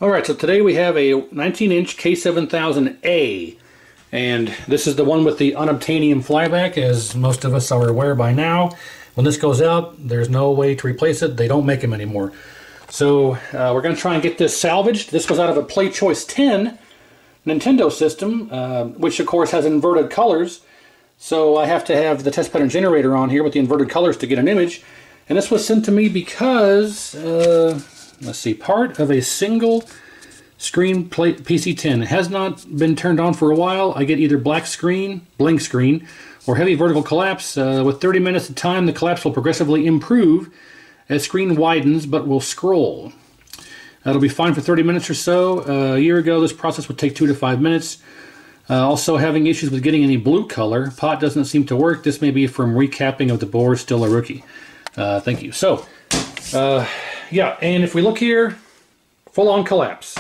Alright, so today we have a 19-inch K7000a, and this is the one with the unobtainium flyback, as most of us are aware by now. When this goes out, there's no way to replace it. They don't make them anymore. So we're going to try and get this salvaged. This was out of a Play Choice 10 Nintendo system, which of course has inverted colors. So I have to have the test pattern generator on here with the inverted colors to get an image. And this was sent to me because, let's see, part of a single screen plate PC10. It has not been turned on for a while. I get either black screen, blank screen, or heavy vertical collapse. With 30 minutes of time, the collapse will progressively improve as screen widens, but will scroll. That'll be fine for 30 minutes or so. A year ago, this process would take 2 to 5 minutes. Also having issues with getting any blue color. Pot doesn't seem to work. This may be from recapping of the board. Still a rookie. Thank you. So, yeah, and if we look here, full-on collapse.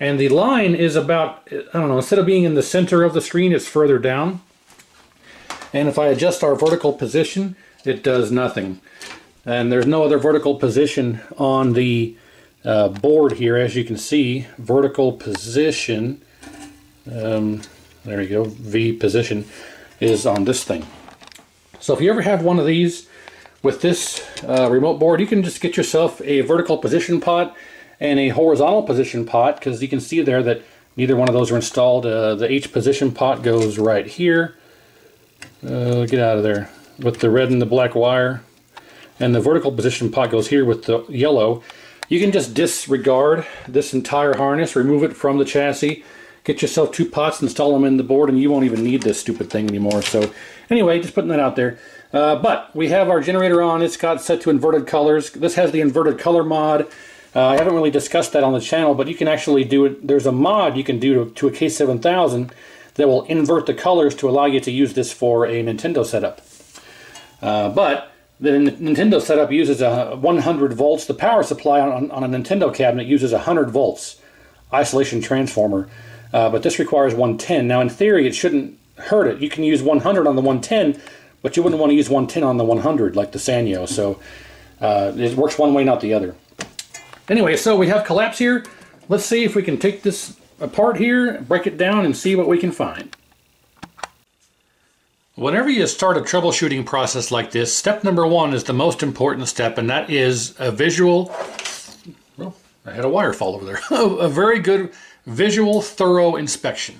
And the line is about, I don't know, instead of being in the center of the screen, it's further down. And if I adjust our vertical position, it does nothing. And there's no other vertical position on the board here, as you can see. Vertical position, there we go, V position, is on this thing. So if you ever have one of these with this remote board, you can just get yourself a vertical position pot and a horizontal position pot, because you can see there that neither one of those are installed. The H position pot goes right here. Get out of there with the red and the black wire. And the vertical position pot goes here with the yellow. You can just disregard this entire harness, remove it from the chassis, get yourself 2 pots, install them in the board, and you won't even need this stupid thing anymore. So anyway, just putting that out there. But we have our generator on. It's got set to inverted colors. This has the inverted color mod. I haven't really discussed that on the channel, but you can actually do it. There's a mod you can do to a K7000 that will invert the colors to allow you to use this for a Nintendo setup. But the Nintendo setup uses 100 volts. The power supply on a Nintendo cabinet uses 100 volts isolation transformer. But this requires 110. Now in theory it shouldn't hurt it. You can use 100 on the 110, but you wouldn't want to use 110 on the 100 like the Sanyo. So it works one way, not the other. Anyway, so we have collapse here. Let's see if we can take this apart here, break it down, and see what we can find. Whenever you start a troubleshooting process like this, step number 1 is the most important step, and that is a visual, well, I had a wire fall over there, a very good visual, thorough inspection.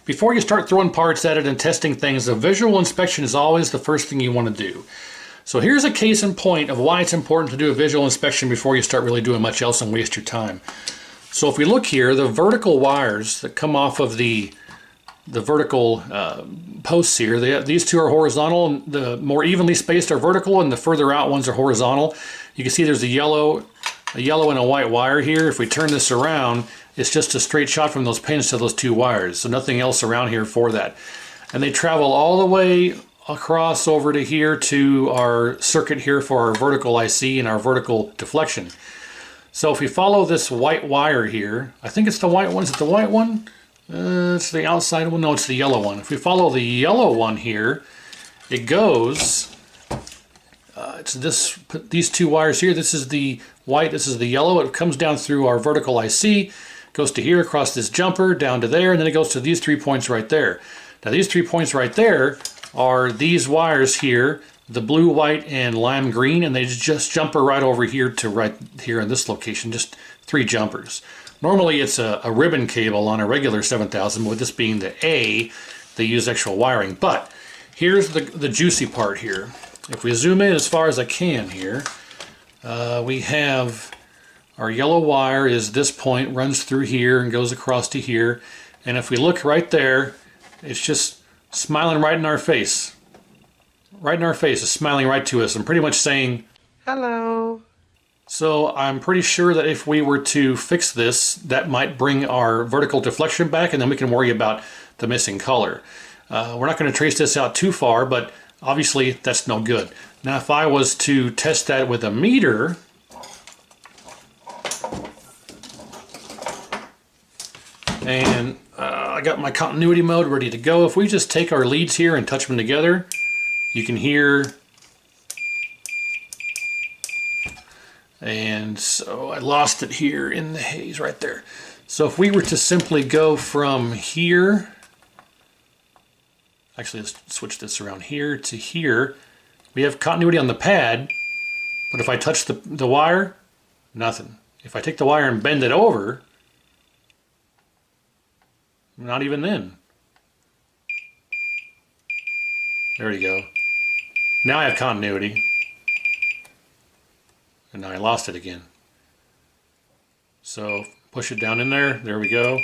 Before you start throwing parts at it and testing things, a visual inspection is always the first thing you want to do. So here's a case in point of why it's important to do a visual inspection before you start really doing much else and waste your time. So if we look here, the vertical wires that come off of the vertical posts here, these two are horizontal. The more evenly spaced are vertical, and the further out ones are horizontal. You can see there's a yellow and a white wire here. If we turn this around, it's just a straight shot from those pins to those 2 wires, so nothing else around here for that. And they travel all the way across over to here to our circuit here for our vertical IC and our vertical deflection. So if we follow this white wire here, I think it's the white one. Is it the white one? It's the outside one. No, it's the yellow one. If we follow the yellow one here, it goes, it's these 2 wires here. This is the white, this is the yellow. It comes down through our vertical IC, goes to here, across this jumper, down to there, and then it goes to these 3 points right there. Now these 3 points right there are these wires here, the blue, white, and lime green, and they just jumper right over here to right here in this location, just 3 jumpers. Normally it's a ribbon cable on a regular 7000, with this being the A, they use actual wiring. But here's the juicy part here. If we zoom in as far as I can here, we have our yellow wire is this point, runs through here and goes across to here. And if we look right there, it's just smiling right in our face. Right in our face, it's smiling right to us and pretty much saying, hello. So I'm pretty sure that if we were to fix this, that might bring our vertical deflection back, and then we can worry about the missing color. We're not going to trace this out too far, but obviously that's no good. Now if I was to test that with a meter, and I got my continuity mode ready to go. If we just take our leads here and touch them together, you can hear And so I lost it here in the haze right there. So if we were to simply go from here, actually let's switch this around here to here, we have continuity on the pad, but if I touch the wire, nothing. If I take the wire and bend it over, not even then. There you go. Now I have continuity. And now I lost it again. So push it down in there. There we go.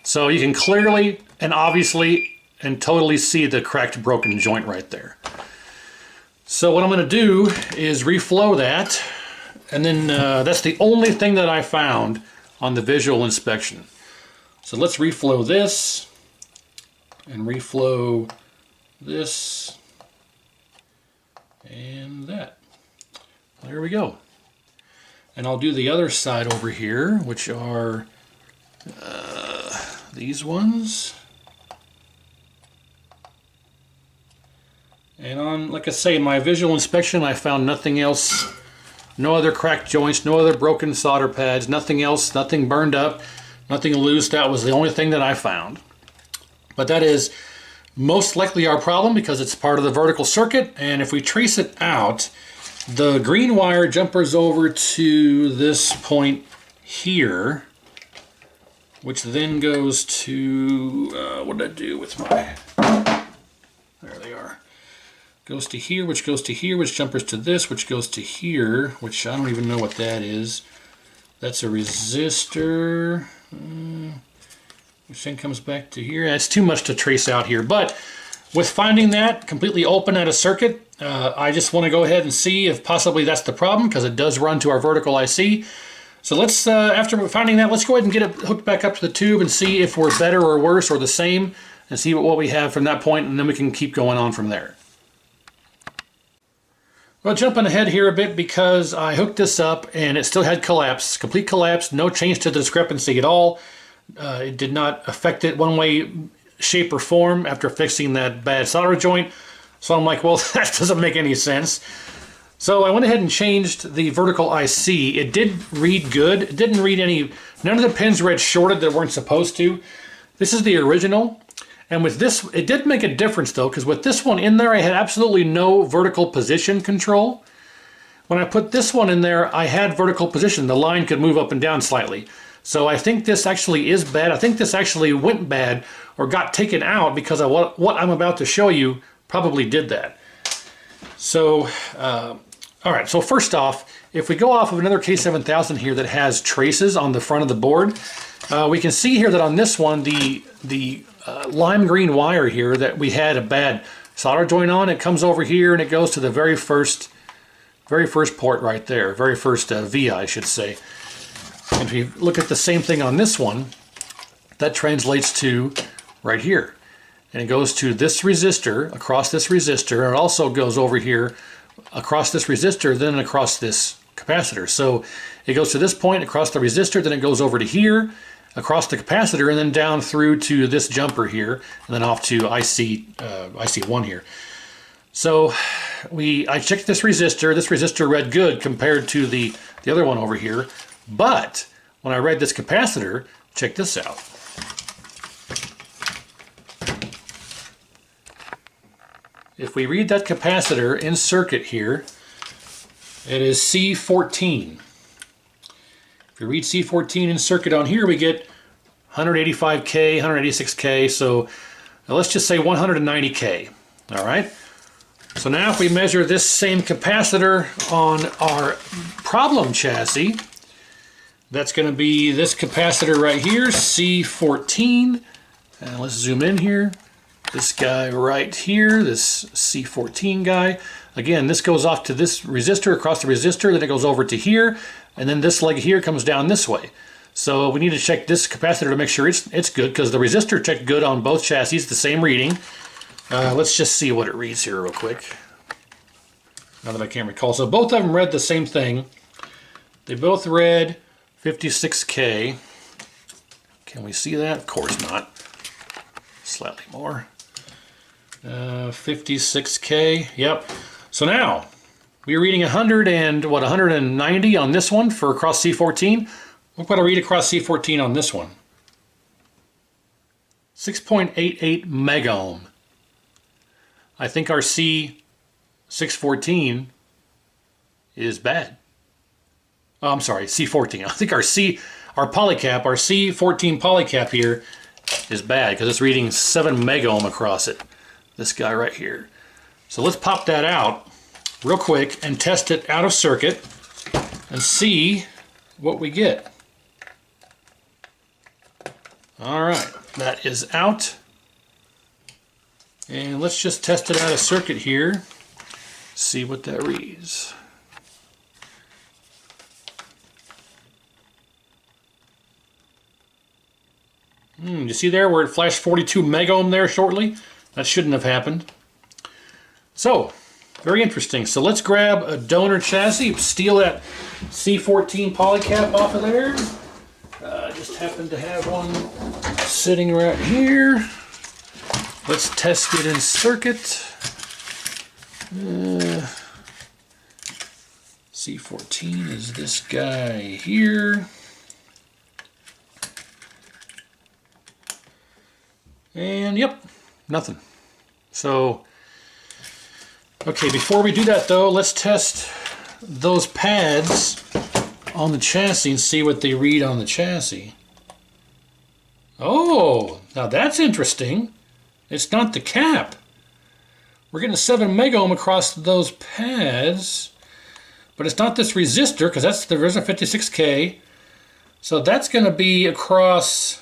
So you can clearly and obviously and totally see the cracked, broken joint right there. So what I'm going to do is reflow that. And then that's the only thing that I found on the visual inspection. So let's reflow this and reflow this and that. There we go. And I'll do the other side over here, which are these ones. And on, like I say, in my visual inspection, I found nothing else. No other cracked joints, no other broken solder pads, nothing else, nothing burned up, nothing loose. That was the only thing that I found. But that is most likely our problem because it's part of the vertical circuit. And if we trace it out, the green wire jumpers over to this point here, which then goes to, what did I do with my, there they are. Goes to here, which goes to here, which jumpers to this, which goes to here, which I don't even know what that is. That's a resistor, which then comes back to here. It's too much to trace out here, but with finding that completely open at a circuit, I just want to go ahead and see if possibly that's the problem, because it does run to our vertical IC. So let's, after finding that, let's go ahead and get it hooked back up to the tube and see if we're better or worse or the same, and see what we have from that point, and then we can keep going on from there. Well, jumping ahead here a bit, because I hooked this up and it still had collapse, complete collapse, no change to the discrepancy at all. It did not affect it one way, shape, or form after fixing that bad solder joint. So I'm like, well, that doesn't make any sense. So I went ahead and changed the vertical IC. It did read good. It didn't read any, none of the pins read shorted that weren't supposed to. This is the original. And with this, it did make a difference though, because with this one in there, I had absolutely no vertical position control. When I put this one in there, I had vertical position. The line could move up and down slightly. So I think this actually is bad. I think this actually went bad or got taken out because of what I'm about to show you probably did that. So, all right, so first off, if we go off of another K7000 here that has traces on the front of the board, we can see here that on this one, the lime green wire here that we had a bad solder joint on, it comes over here and it goes to the very first port right there, very first via, I should say. And if you look at the same thing on this one, that translates to right here. And it goes to this resistor, across this resistor, and it also goes over here across this resistor, then across this capacitor. So it goes to this point, across the resistor, then it goes over to here, across the capacitor, and then down through to this jumper here, and then off to IC1 here. So I checked this resistor. This resistor read good compared to the other one over here. But when I read this capacitor, check this out. If we read that capacitor in circuit here, it is C14. If you read C14 in circuit on here, we get 185K, 186K, so let's just say 190K, all right? So now if we measure this same capacitor on our problem chassis, that's going to be this capacitor right here, C14, and let's zoom in here. This guy right here, this C14 guy. Again, this goes off to this resistor, across the resistor, then it goes over to here, and then this leg here comes down this way. So we need to check this capacitor to make sure it's good, because the resistor checked good on both chassis, the same reading. Let's just see what it reads here real quick, now that I can't recall. So both of them read the same thing. They both read 56K. Can we see that? Of course not. Slightly more. 56K, yep. So now, we're reading 100 and what, 190 on this one for across C14. Look what I read across C14 on this one. 6.88 megohm. I think our C614 is bad. Oh, I'm sorry, C14. I think our polycap, our C14 polycap here is bad because it's reading 7 megohm across it. This guy right here. So let's pop that out real quick and test it out of circuit and see what we get. All right, that is out. And let's just test it out of circuit here. See what that reads. You see there where it flashed 42 megohm there shortly? That shouldn't have happened. So, very interesting. So let's grab a donor chassis, steal that C14 polycap off of there. I just happen to have one sitting right here. Let's test it in circuit. C14 is this guy here. And yep, nothing. So, okay, before we do that though, let's test those pads on the chassis and see what they read on the chassis. Oh, now that's interesting. It's not the cap. We're getting 7 megohm across those pads, but it's not this resistor because that's the resistor 56K. So that's going to be across,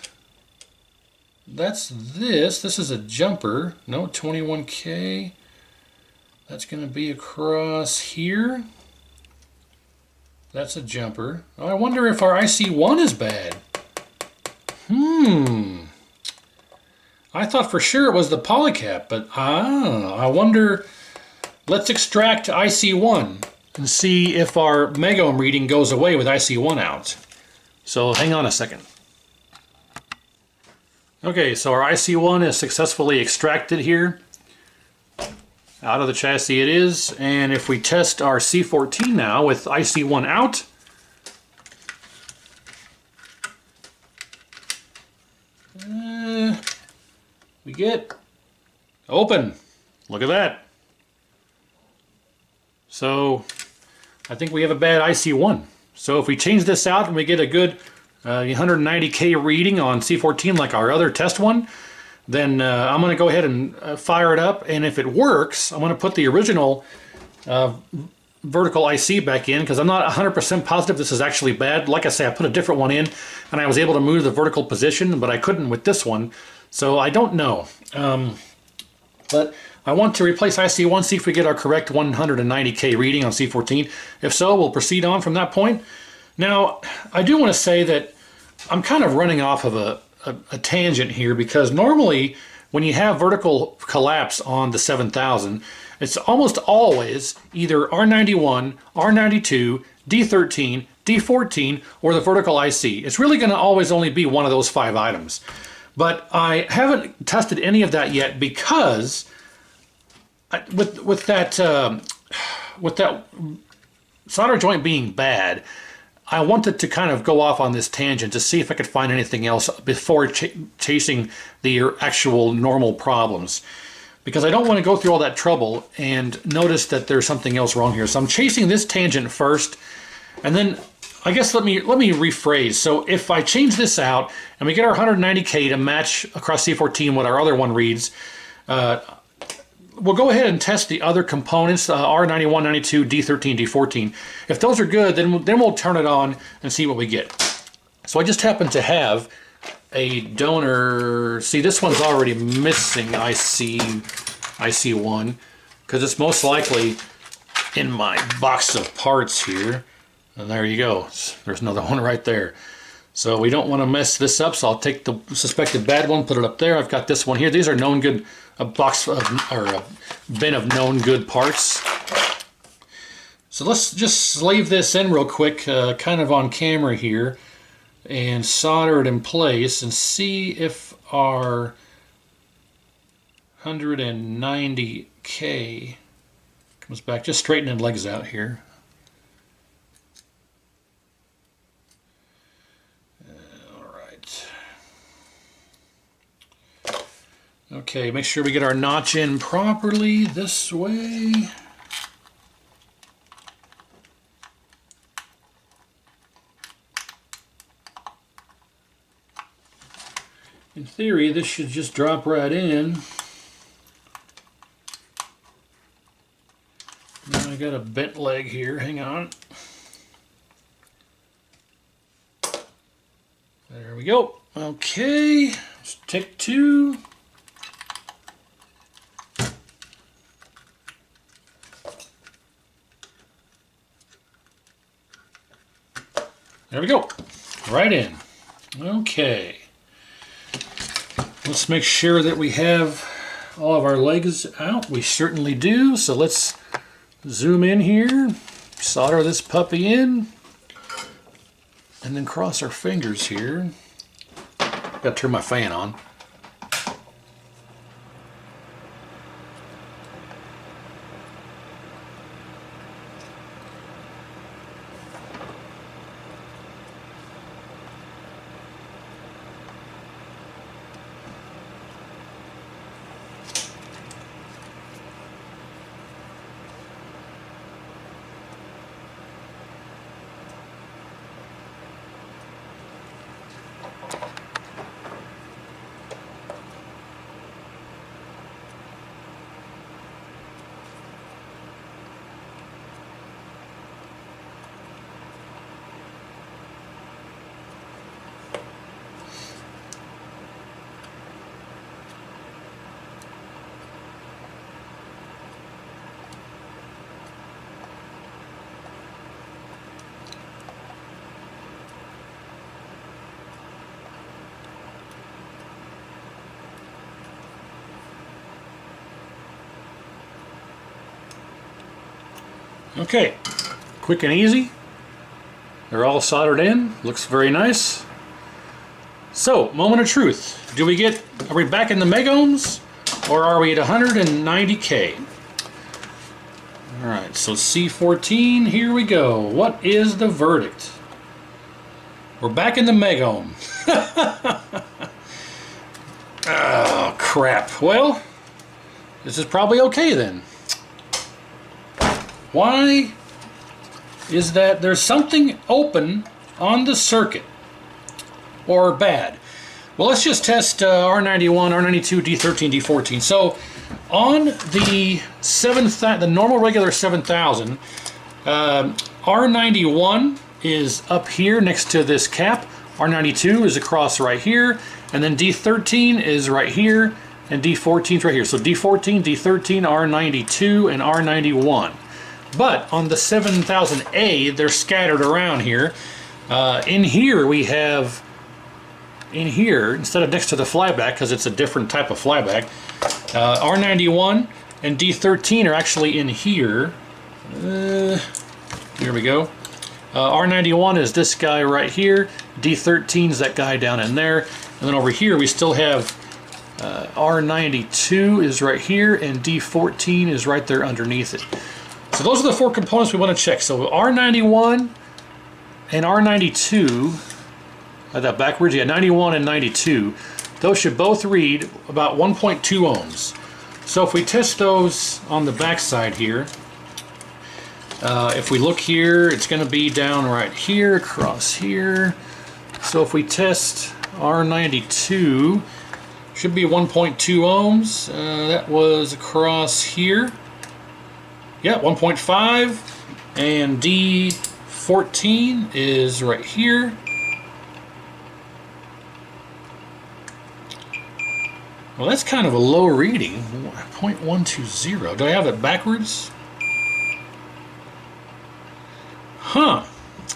that's this. This is a jumper. No, 21K. That's going to be across here. That's a jumper. Oh, I wonder if our IC1 is bad. I thought for sure it was the polycap, but I wonder. Let's extract IC1 and see if our megohm reading goes away with IC1 out. So hang on a second. Okay, so our IC1 is successfully extracted here. Out of the chassis it is, and if we test our C14 now with IC1 out, we get open. Look at that. So I think we have a bad IC1. So if we change this out and we get a good 190K reading on C14 like our other test one, then I'm going to go ahead and fire it up, and if it works, I'm going to put the original vertical IC back in because I'm not 100% positive this is actually bad. Like I say, I put a different one in and I was able to move the vertical position, but I couldn't with this one. So I don't know. But I want to replace IC1, see if we get our correct 190K reading on C14. If so, we'll proceed on from that point. Now, I do want to say that I'm kind of running off of a tangent here because normally when you have vertical collapse on the 7000, it's almost always either R91, R92, D13, D14, or the vertical IC. It's really going to always only be one of those 5 items. But I haven't tested any of that yet because with that solder joint being bad, I wanted to kind of go off on this tangent to see if I could find anything else before chasing the actual normal problems. Because I don't want to go through all that trouble and notice that there's something else wrong here. So I'm chasing this tangent first, and then I guess let me rephrase. So if I change this out and we get our 190K to match across C14 what our other one reads, we'll go ahead and test the other components, R91, 92, D13, D14. If those are good, then we'll turn it on and see what we get. So I just happen to have a donor. See, this one's already missing IC1 because it's most likely in my box of parts here. And there you go. There's another one right there. So we don't want to mess this up, so I'll take the suspected bad one, put it up there. I've got this one here. These are known good, a box of, or a bin of known good parts. So let's just slave this in real quick, kind of on camera here, and solder it in place and see if our 190K Comes back, just straightening the legs out here. Alright. Okay, make sure we get our notch in properly this way. In theory, this should just drop right in. Now I got a bent leg here, hang on. There we go. Okay, let's take two. There we go, right in. Okay. Let's make sure that we have all of our legs out. We certainly do. So let's zoom in here, solder this puppy in, and then cross our fingers here. Got to turn my fan on. Okay, quick and easy. They're all soldered in. Looks very nice. So, moment of truth. Are we back in the megohms, or are we at 190K? Alright, so C14, here we go. What is the verdict? We're back in the megohm. Oh, crap. Well, this is probably okay then. Why is that? There's something open on the circuit, or bad. Well, let's just test R91, R92, D13, D14. So on the normal regular 7000, R91 is up here next to this cap, R92 is across right here, and then D13 is right here, and D14 is right here. So D14, D13, R92, and R91. But on the 7000A, they're scattered around here. In here, we have, instead of next to the flyback, because it's a different type of flyback, R91 and D13 are actually in here. Here we go. R91 is this guy right here. D13 is that guy down in there. And then over here, we still have R92 is right here, and D14 is right there underneath it. So those are the four components we want to check. So R91 and R92, I had that backwards, yeah, 91 and 92, those should both read about 1.2 ohms. So if we test those on the back side here, if we look here, it's going to be down right here, across here. So if we test R92, should be 1.2 ohms. That was across here. Yeah, 1.5, and D14 is right here. Well, that's kind of a low reading, 0.120. Do I have it backwards? Huh,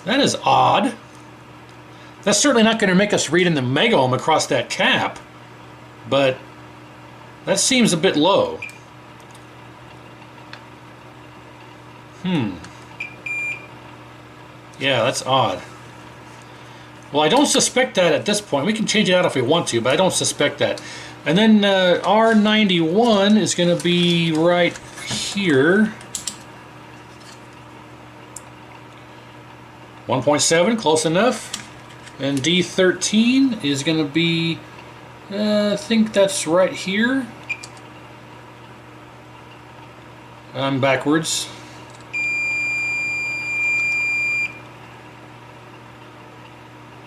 that is odd. That's certainly not going to make us read in the megohm across that cap, but that seems a bit low. Yeah, that's odd. Well, I don't suspect that at this point. We can change it out if we want to, but I don't suspect that. And then R91 is going to be right here. 1.7, close enough. And D13 is going to be, I think that's right here. I'm backwards.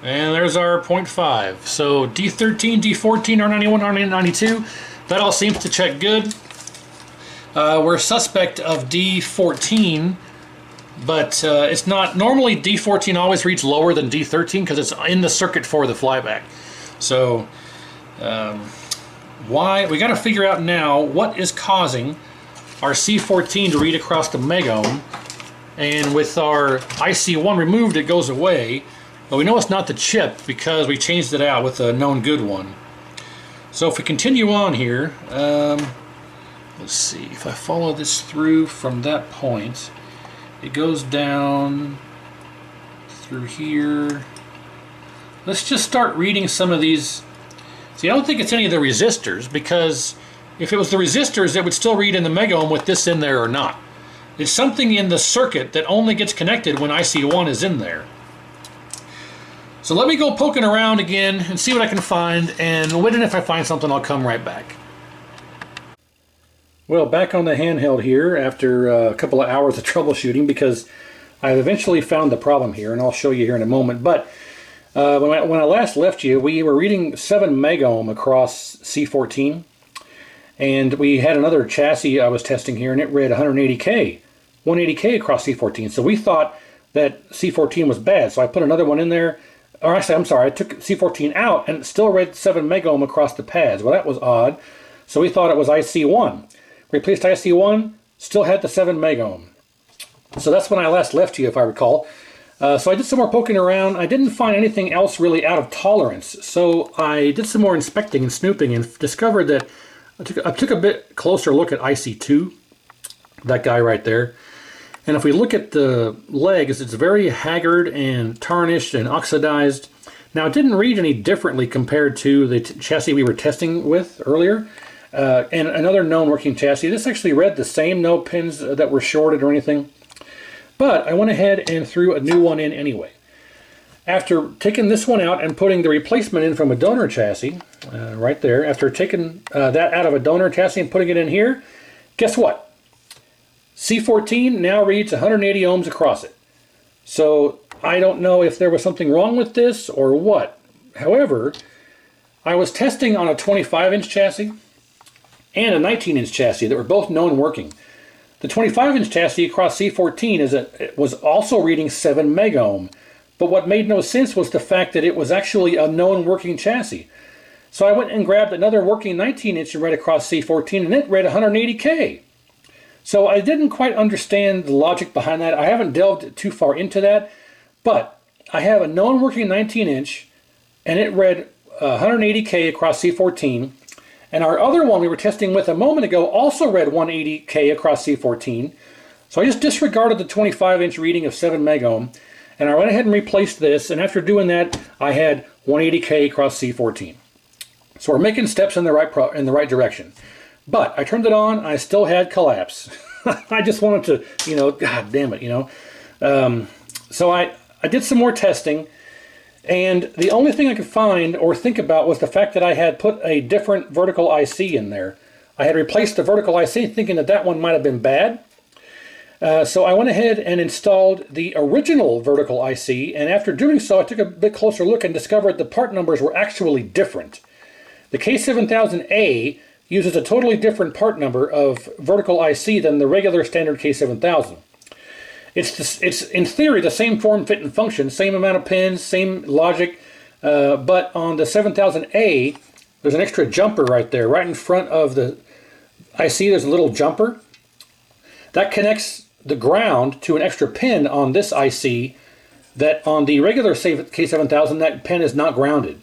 And there's our 0.5. So D13, D14, R91, R92, that all seems to check good. We're suspect of D14, but it's not. Normally D14 always reads lower than D13 because it's in the circuit for the flyback. So why? We got to figure out now what is causing our C14 to read across the megohm, and with our IC1 removed it goes away, but we know it's not the chip because we changed it out with a known good one. So if we continue on here, let's see, if I follow this through from that point, it goes down through here. Let's just start reading some of these. See, I don't think it's any of the resistors, because if it was the resistors, it would still read in the megohm with this in there or not. It's something in the circuit that only gets connected when IC1 is in there. So let me go poking around again and see what I can find, and if I find something, I'll come right back. Well, back on the handheld here after a couple of hours of troubleshooting, because I eventually found the problem here, and I'll show you here in a moment. But when I last left you, we were reading 7 megohm across C14, and we had another chassis I was testing here, and it read 180K across C14. So we thought that C14 was bad, so I put another one in there. Or actually, I'm sorry, I took C14 out, and it still read 7 megohm across the pads. Well, that was odd. So we thought it was IC1. Replaced IC1, still had the 7 megohm. So that's when I last left you, if I recall. So I did some more poking around. I didn't find anything else really out of tolerance. So I did some more inspecting and snooping and discovered that I took a bit closer look at IC2, that guy right there. And if we look at the legs, it's very haggard and tarnished and oxidized. Now, it didn't read any differently compared to the chassis we were testing with earlier. And another known working chassis. This actually read the same, no pins that were shorted or anything. But I went ahead and threw a new one in anyway. After taking this one out and putting the replacement in from a donor chassis, right there, after taking that out of a donor chassis and putting it in here, guess what? C14 now reads 180 ohms across it. So I don't know if there was something wrong with this or what. However, I was testing on a 25-inch chassis and a 19-inch chassis that were both known working. The 25-inch chassis across C14 was also reading 7 megohm, but what made no sense was the fact that it was actually a known working chassis. So I went and grabbed another working 19-inch and read across C14, and it read 180K. So I didn't quite understand the logic behind that. I haven't delved too far into that, but I have a known working 19-inch, and it read 180K across C14. And our other one we were testing with a moment ago also read 180K across C14. So I just disregarded the 25-inch reading of 7 megohm, and I went ahead and replaced this, and after doing that, I had 180K across C14. So we're making steps in the right direction. But I turned it on, I still had collapse. I just wanted to, God damn it, So I did some more testing, and the only thing I could find or think about was the fact that I had put a different vertical IC in there. I had replaced the vertical IC thinking that one might have been bad. So I went ahead and installed the original vertical IC, and after doing so, I took a bit closer look and discovered the part numbers were actually different. The K7000a uses a totally different part number of vertical IC than the regular standard K7000. It's in theory the same form, fit, and function, same amount of pins, same logic, but on the 7000A, there's an extra jumper right there, right in front of the IC. There's a little jumper that connects the ground to an extra pin on this IC that on the regular K7000 that pin is not grounded.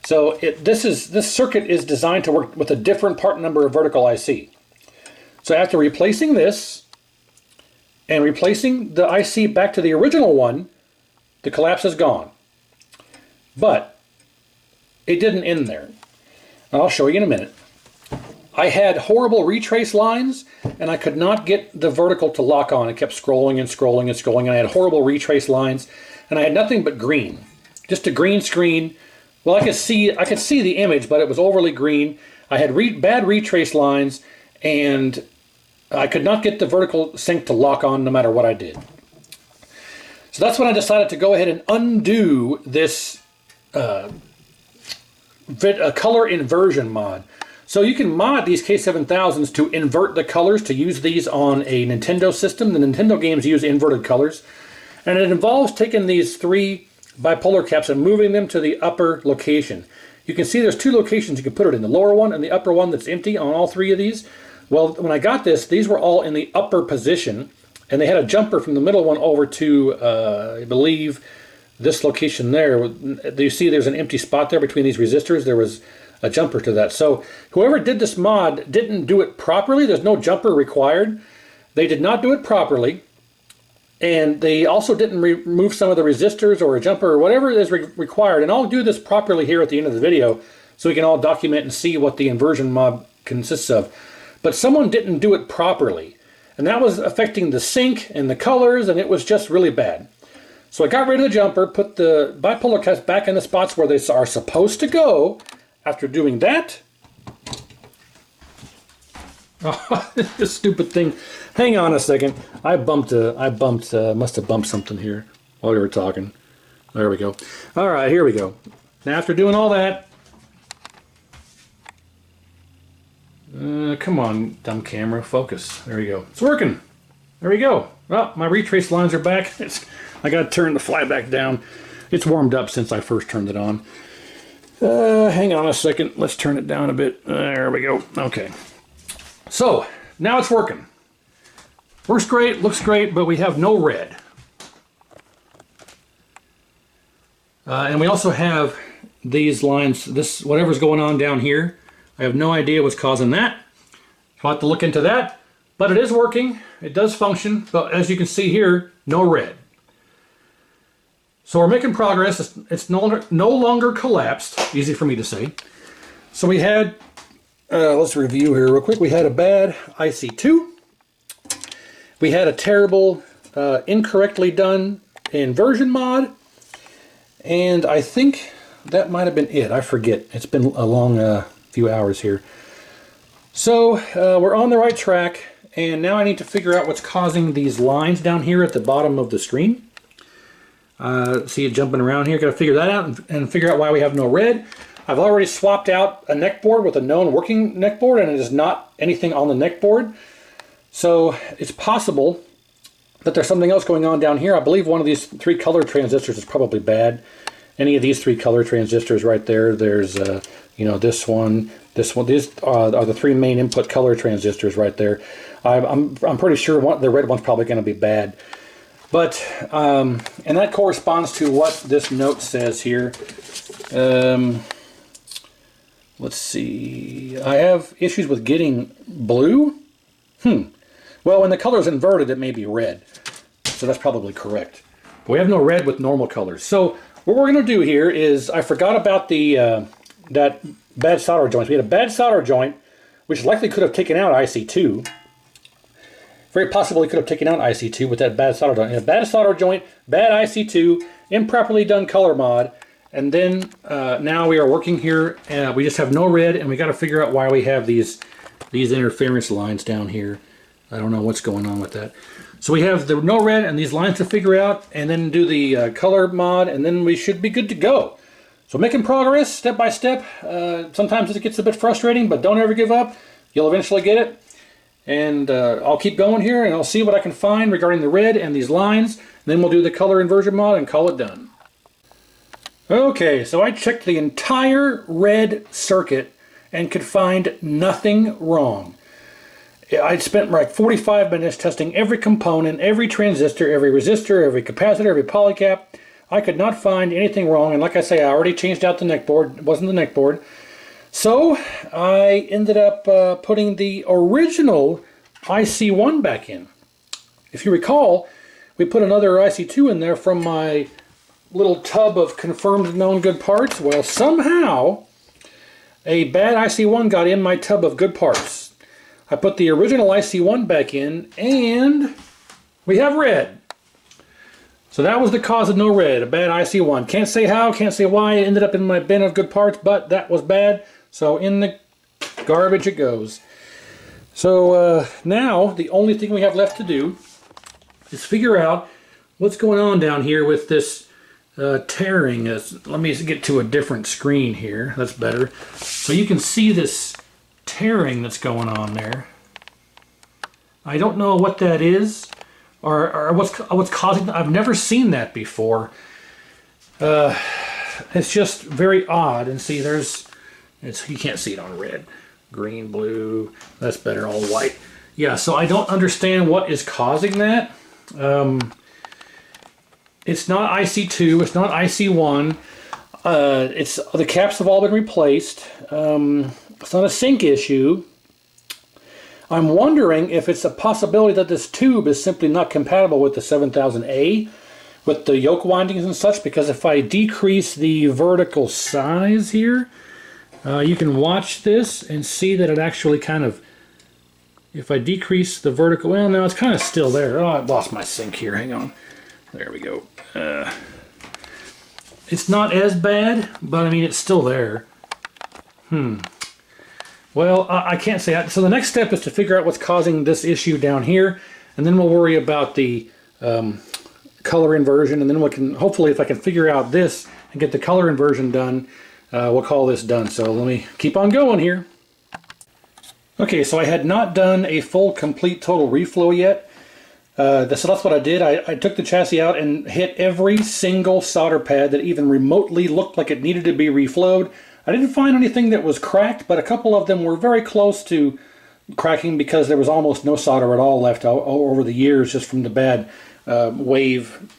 So this circuit is designed to work with a different part number of vertical IC. So after replacing this and replacing the IC back to the original one, the collapse is gone. But it didn't end there. I'll show you in a minute. I had horrible retrace lines, and I could not get the vertical to lock on. It kept scrolling and scrolling and scrolling, and I had horrible retrace lines. and I had nothing but green. Just a green screen. Well, I could see the image, but it was overly green. I had bad retrace lines, and I could not get the vertical sync to lock on no matter what I did. So that's when I decided to go ahead and undo this color inversion mod. So you can mod these K7000s to invert the colors, to use these on a Nintendo system. The Nintendo games use inverted colors. And it involves taking these 3 bipolar caps and moving them to the upper location. You can see there's 2 locations you can put it in, the lower one and the upper one that's empty on all 3 of these. Well, when I got this, these were all in the upper position, and they had a jumper from the middle one over to, I believe, this location there. You see there's an empty spot there between these resistors. There was a jumper to that. So whoever did this mod didn't do it properly. There's no jumper required. They did not do it properly. And they also didn't remove some of the resistors or a jumper or whatever is required. And I'll do this properly here at the end of the video so we can all document and see what the inversion mod consists of. But someone didn't do it properly. And that was affecting the sync and the colors, and it was just really bad. So I got rid of the jumper, put the bipolar caps back in the spots where they are supposed to go. After doing that, oh, this stupid thing. Hang on a second. must have bumped something here while we were talking. There we go. All right, here we go. Now after doing all that, come on, dumb camera, focus. There we go. It's working. There we go. Well, my retrace lines are back. I got to turn the fly back down. It's warmed up since I first turned it on. Hang on a second. Let's turn it down a bit. There we go. Okay. So, now it's working. Works great, looks great, but we have no red. And we also have these lines, whatever's going on down here. I have no idea what's causing that. I'll have to look into that. But it is working. It does function. But as you can see here, no red. So we're making progress. It's no longer collapsed. Easy for me to say. So we had, let's review here real quick. We had a bad IC2. We had a terrible, incorrectly done inversion mod. And I think that might have been it. I forget. It's been a long few hours here. So we're on the right track. And now I need to figure out what's causing these lines down here at the bottom of the screen. See it jumping around here. Got to figure that out and figure out why we have no red. I've already swapped out a neck board with a known working neck board, and it is not anything on the neck board. So it's possible that there's something else going on down here. I believe one of these 3 color transistors is probably bad. Any of these 3 color transistors right there. There's you know, this one. These are the 3 main input color transistors right there. I'm pretty sure the red one's probably going to be bad. But, and that corresponds to what this note says here. Let's see. I have issues with getting blue. Well, when the color's inverted, it may be red. So that's probably correct. But we have no red with normal colors. So what we're going to do here is, I forgot about the that bad solder joint. We had a bad solder joint, which likely could have taken out IC2. Very possibly could have taken out IC2 with that bad solder joint. A bad solder joint, bad IC2, improperly done color mod, and then now we are working here. We just have no red, and we got to figure out why we have these interference lines down here. I don't know what's going on with that. So we have the no red and these lines to figure out, and then do the color mod, and then we should be good to go. So making progress step by step. Sometimes it gets a bit frustrating, but don't ever give up. You'll eventually get it. And I'll keep going here, and I'll see what I can find regarding the red and these lines. Then we'll do the color inversion mod and call it done. Okay, so I checked the entire red circuit and could find nothing wrong. I spent like 45 minutes testing every component, every transistor, every resistor, every capacitor, every polycap. I could not find anything wrong, and like I say, I already changed out the neck board. It wasn't the neck board. So I ended up putting the original IC1 back in. If you recall, we put another IC2 in there from my little tub of confirmed known good parts. Well, somehow a bad IC1 got in my tub of good parts. I put the original IC1 back in, and we have red. So that was the cause of no red, a bad IC1. Can't say how, can't say why. It ended up in my bin of good parts, but that was bad. So in the garbage it goes. So now the only thing we have left to do is figure out what's going on down here with this tearing. Let me get to a different screen here. That's better. So you can see this tearing that's going on there. I don't know what that is. Or what's causing that. I've never seen that before. It's just very odd. And see, you can't see it on red, green, blue. That's better, all white. Yeah, so I don't understand what is causing that. It's not IC2. It's not IC1. The caps have all been replaced. It's not a sync issue. I'm wondering if it's a possibility that this tube is simply not compatible with the 7000A, with the yoke windings and such, because if I decrease the vertical size here, you can watch this and see that it actually kind of, if I decrease the vertical, well, no, it's kind of still there. Oh, I lost my sync here. Hang on. There we go. It's not as bad, but I mean, it's still there. Well, I can't say that. So the next step is to figure out what's causing this issue down here, and then we'll worry about the color inversion, and then we can, hopefully, if I can figure out this and get the color inversion done, we'll call this done. So let me keep on going here. Okay, so I had not done a full, complete, total reflow yet. So that's what I did. I took the chassis out and hit every single solder pad that even remotely looked like it needed to be reflowed. I didn't find anything that was cracked, but a couple of them were very close to cracking because there was almost no solder at all left over the years just from the bad wave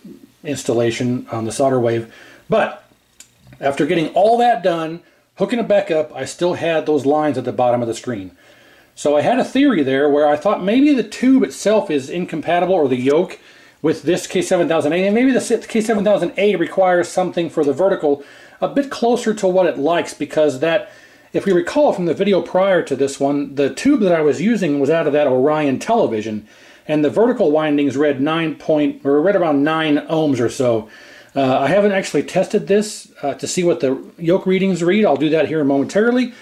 installation on the solder wave. But after getting all that done, hooking it back up, I still had those lines at the bottom of the screen. So I had a theory there where I thought maybe the tube itself is incompatible, or the yoke, with this K7000A, and maybe the K7000A requires something for the vertical a bit closer to what it likes, because that, if we recall from the video prior to this one, the tube that I was using was out of that Orion television, and the vertical windings read around 9 ohms or so. I haven't actually tested this to see what the yoke readings read. I'll do that here momentarily.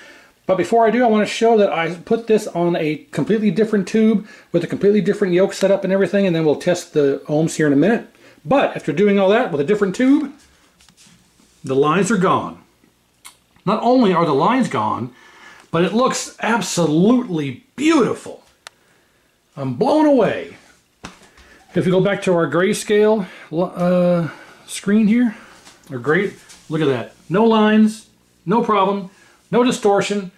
But before I do, I want to show that I put this on a completely different tube with a completely different yoke setup and everything, and then we'll test the ohms here in a minute. But after doing all that with a different tube, the lines are gone. Not only are the lines gone, but it looks absolutely beautiful. I'm blown away. If we go back to our grayscale screen here, look at that. No lines, no problem, no distortion.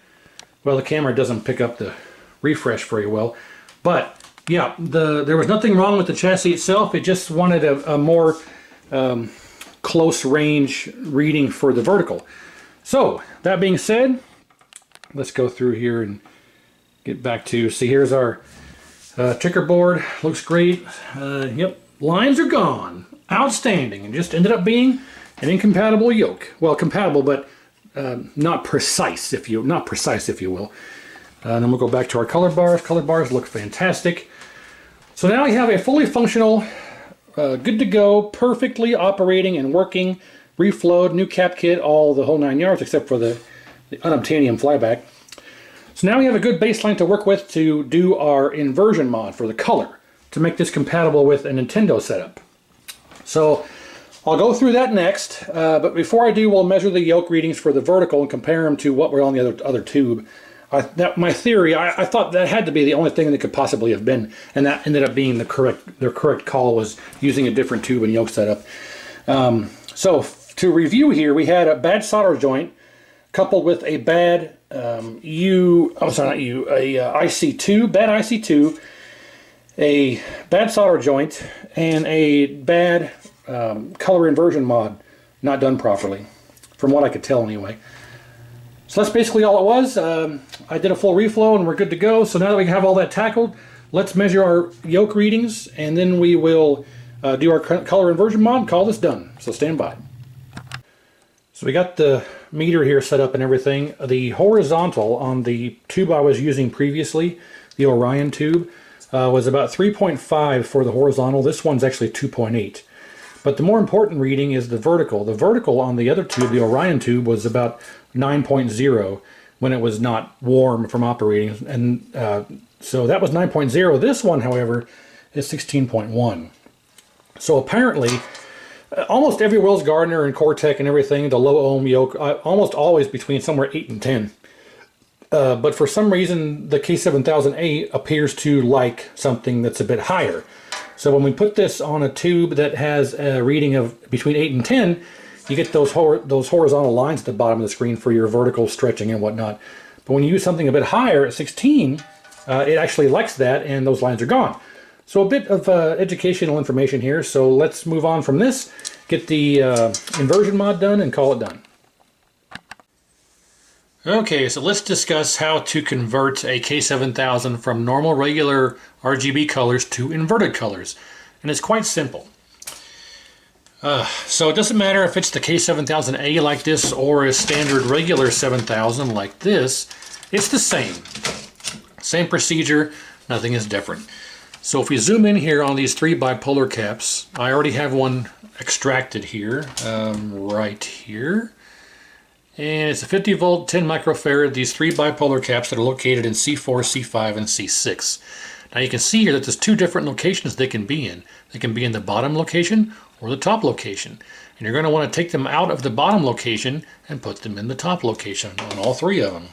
Well, the camera doesn't pick up the refresh very well, but yeah, there was nothing wrong with the chassis itself. It just wanted a more close range reading for the vertical. So that being said, let's go through here and get back to, see, here's our checkerboard. Looks great. Yep, lines are gone. Outstanding. And just ended up being an incompatible yoke. Well, compatible, but not precise, if you will. And then we'll go back to our color bars. Color bars look fantastic. So now we have a fully functional, good to go, perfectly operating and working, reflowed, new cap kit, all the whole 9 yards, except for the unobtainium flyback. So now we have a good baseline to work with to do our inversion mod for the color, to make this compatible with a Nintendo setup. So I'll go through that next, but before I do, we'll measure the yoke readings for the vertical and compare them to what were on the other tube. My theory, I thought that had to be the only thing that could possibly have been, and that ended up being the correct call, was using a different tube and yoke setup. So to review here, we had a bad solder joint coupled with a bad IC2, bad IC2, a bad solder joint, and a bad color inversion mod not done properly, from what I could tell anyway. So that's basically all it was. I did a full reflow and we're good to go. So now that we have all that tackled, let's measure our yoke readings, and then we will do our color inversion mod and call this done. So stand by. So we got the meter here set up and everything. The horizontal on the tube I was using previously, the Orion tube, was about 3.5 for the horizontal. This one's actually 2.8. But the more important reading is the vertical. The vertical on the other tube, the Orion tube, was about 9.0 when it was not warm from operating. And so that was 9.0. This one, however, is 16.1. So apparently, almost every Wells Gardner and Cortec and everything, the low ohm yoke, almost always between somewhere 8 and 10. But for some reason, the K7000a appears to like something that's a bit higher. So when we put this on a tube that has a reading of between 8 and 10, you get those horizontal lines at the bottom of the screen for your vertical stretching and whatnot. But when you use something a bit higher at 16, it actually likes that, and those lines are gone. So a bit of educational information here. So let's move on from this, get the inversion mod done, and call it done. Okay, so let's discuss how to convert a K7000 from normal regular RGB colors to inverted colors. And it's quite simple. So it doesn't matter if it's the K7000A like this or a standard regular 7000 like this, it's the same. Same procedure, nothing is different. So if we zoom in here on these 3 bipolar caps, I already have one extracted here, right here. And it's a 50 volt, 10 microfarad, these 3 bipolar caps that are located in C4, C5, and C6. Now you can see here that there's 2 different locations they can be in. They can be in the bottom location or the top location. And you're going to want to take them out of the bottom location and put them in the top location on all 3 of them.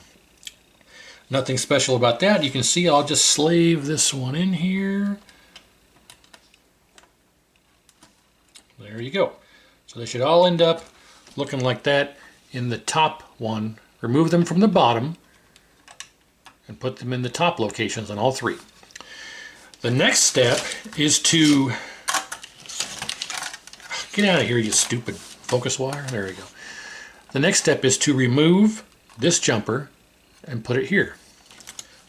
Nothing special about that. You can see I'll just slave this one in here. There you go. So they should all end up looking like that in the top one. Remove them from the bottom and put them in the top locations on all 3. The next step is to get out of here, you stupid focus wire. There we go. The next step is to remove this jumper and put it here.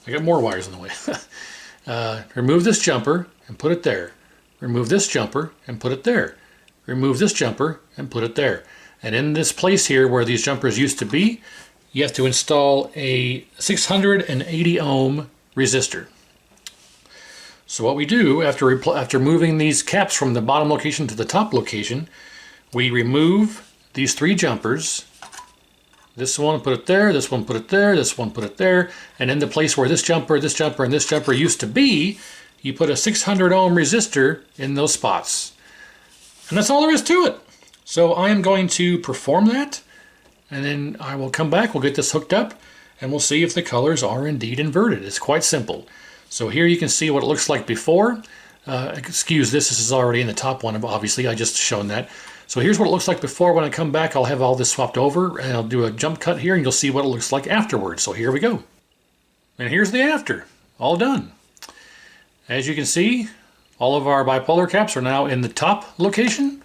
I got more wires in the way. Remove this jumper and put it there. Remove this jumper and put it there. Remove this jumper and put it there. And in this place here where these jumpers used to be, you have to install a 680 ohm resistor. So what we do after moving these caps from the bottom location to the top location, we remove these 3 jumpers. This one, put it there, this one, put it there, this one, put it there, and in the place where this jumper, and this jumper used to be, you put a 600 ohm resistor in those spots. And that's all there is to it. So I am going to perform that, and then I will come back, we'll get this hooked up, and we'll see if the colors are indeed inverted. It's quite simple. So here you can see what it looks like before. Excuse this is already in the top one, obviously, I just shown that. So here's what it looks like before. When I come back, I'll have all this swapped over, and I'll do a jump cut here, and you'll see what it looks like afterwards. So here we go. And here's the after, all done. As you can see, all of our bipolar caps are now in the top location.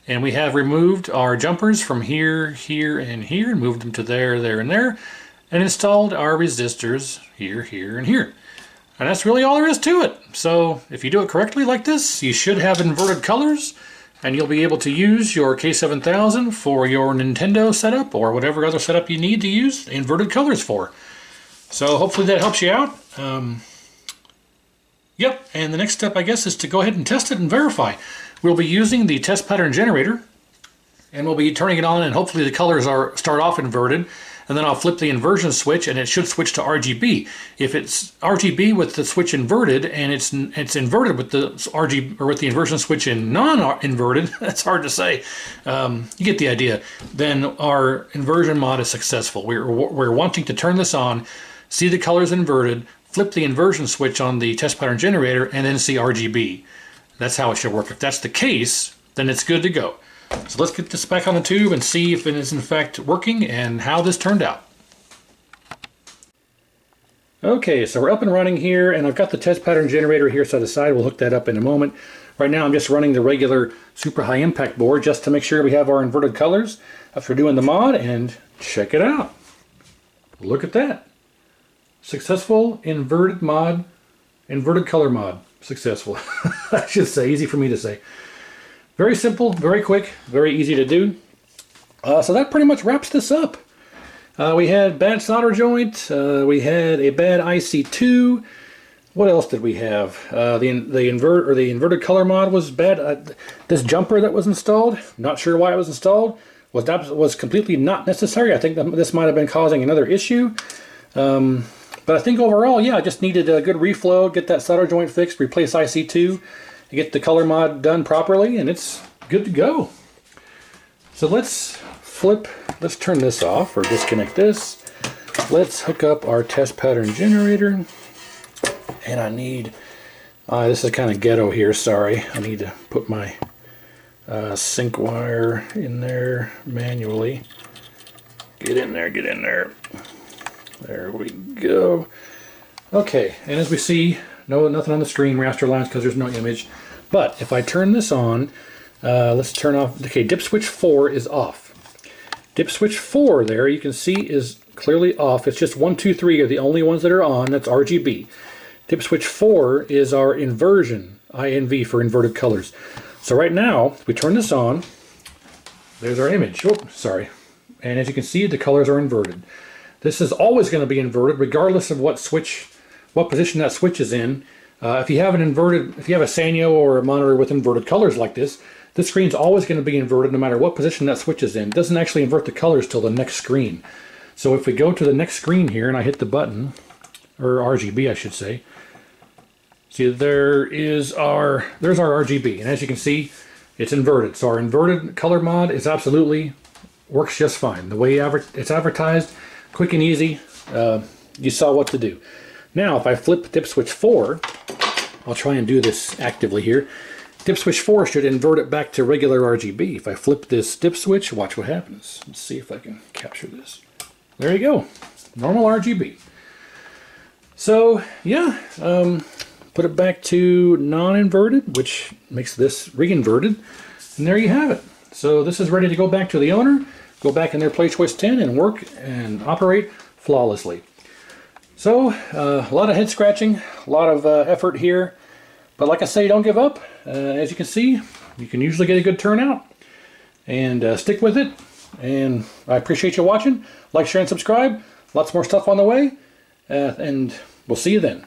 And we have removed our jumpers from here, here, and here, and moved them to there, there, and there, and installed our resistors here, here, and here. And that's really all there is to it. So if you do it correctly like this, you should have inverted colors, and you'll be able to use your K7000 for your Nintendo setup or whatever other setup you need to use inverted colors for. So hopefully that helps you out. Yep, and the next step, I guess, is to go ahead and test it and verify. We'll be using the test pattern generator, and we'll be turning it on, and hopefully the colors start off inverted, and then I'll flip the inversion switch, and it should switch to RGB. If it's RGB with the switch inverted, and it's inverted with the RGB or with the inversion switch in non-inverted, that's hard to say. You get the idea. Then our inversion mod is successful. We're wanting to turn this on, see the colors inverted, flip the inversion switch on the test pattern generator, and then see RGB. That's how it should work. If that's the case, then it's good to go. So let's get this back on the tube and see if it is in fact working and how this turned out. Okay, so we're up and running here, and I've got the test pattern generator here set aside. We'll hook that up in a moment. Right now I'm just running the regular super high impact board just to make sure we have our inverted colors after doing the mod, and check it out. Look at that. Successful inverted color mod. Successful. I should say, easy for me to say. Very simple, very quick, very easy to do. So that pretty much wraps this up. We had bad solder joint, we had a bad IC2, What else did we have? The inverted color mod was bad. This jumper that was installed, not sure why it was installed, was completely not necessary. I think that this might have been causing another issue. But I think overall, yeah, I just needed a good reflow, get that solder joint fixed, replace IC2, and get the color mod done properly, and it's good to go. So let's turn this off or disconnect this. Let's hook up our test pattern generator. And I need, this is kind of ghetto here, sorry. I need to put my sync wire in there manually. Get in there, get in there. There we go. Okay, and as we see, nothing on the screen, raster lines, because there's no image. But if I turn this on, let's turn off, okay, dip switch 4 is off. Dip switch 4 there, you can see, is clearly off. It's just 1, 2, 3 are the only ones that are on, that's RGB. Dip switch 4 is our inversion, INV for inverted colors. So right now, if we turn this on, there's our image. Oh, sorry. And as you can see, the colors are inverted. This is always going to be inverted regardless of what position that switch is in. If you have a Sanyo or a monitor with inverted colors like this screen's always going to be inverted no matter what position that switch is in. It doesn't actually invert the colors till the next screen. So if we go to the next screen here and I hit the button, or RGB I should say, see there's our RGB, and as you can see, it's inverted. So our inverted color mod is works just fine. The way it's advertised, quick and easy, you saw what to do. Now if I flip dip switch 4, I'll try and do this actively here. Dip switch 4 should invert it back to regular RGB. If I flip this dip switch, watch what happens. Let's see if I can capture this. There you go, normal RGB. So yeah, put it back to non-inverted, which makes this re-inverted, and there you have it. So this is ready to go back to the owner, go back in their Play Choice 10 and work and operate flawlessly. So a lot of head scratching, a lot of effort here, but like I say, don't give up. As you can see, you can usually get a good turnout, and stick with it. And I appreciate you watching. Like, share, and subscribe. Lots more stuff on the way, and we'll see you then.